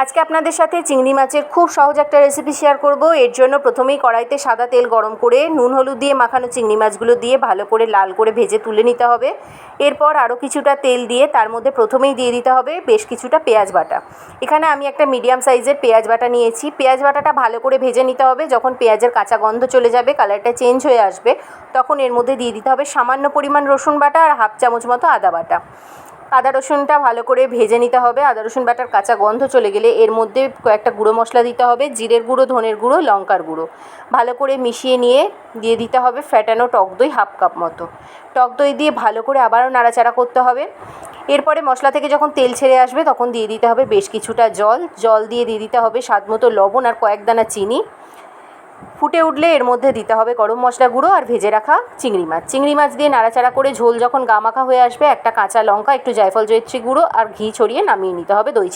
আজকে আপনাদের সাথে চিংড়ি মাছের খুব সহজ একটা রেসিপি শেয়ার করব। এর জন্য প্রথমেই কড়াইতে সাদা তেল গরম করে নুন হলুদ দিয়ে মাখানো চিংড়ি মাছগুলো দিয়ে ভালো করে লাল করে ভেজে তুলে নিতে হবে। এরপর আরও কিছুটা তেল দিয়ে তার মধ্যে প্রথমেই দিয়ে দিতে হবে বেশ কিছুটা পেঁয়াজ বাটা। এখানে আমি একটা মিডিয়াম সাইজের পেঁয়াজ বাটা নিয়েছি। পেঁয়াজ বাটাটা ভালো করে ভেজে নিতে হবে। যখন পেঁয়াজের কাঁচা গন্ধ চলে যাবে, কালারটা চেঞ্জ হয়ে আসবে, তখন এর মধ্যে দিয়ে দিতে হবে সামান্য পরিমাণ রসুন বাটা আর হাফ চামচ মতো আদা বাটা। আদা রসুনটা ভালো করে ভেজে নিতে হবে। আদা রসুন বাটার কাঁচা গন্ধ চলে গেলে এর মধ্যে কয়েকটা গুঁড়ো মশলা দিতে হবে, জিরের গুঁড়ো, ধনের গুঁড়ো, লঙ্কার গুঁড়ো। ভালো করে মিশিয়ে নিয়ে দিয়ে দিতে হবে ফ্যাটানো টক দই হাফ কাপ মতো। টক দই দিয়ে ভালো করে আবারও নাড়াচাড়া করতে হবে। এরপরে মশলা থেকে যখন তেল ছেড়ে আসবে তখন দিয়ে দিতে হবে বেশ কিছুটা জল দিয়ে দিতে হবে স্বাদ মতো লবণ আর কয়েক দানা চিনি। ফুটে উঠলে এর মধ্যে দিতে হবে গরম মশলা গুঁড়ো আর ভেজে রাখা চিংড়ি মাছ দিয়ে নাড়াচাড়া করে ঝোল যখন গামাখা হয়ে আসবে, একটা কাঁচা লঙ্কা, একটু জায়ফল জয়িত্রী গুঁড়ো আর ঘি ছড়িয়ে নামিয়ে নিতে হবে দই চিংড়ি।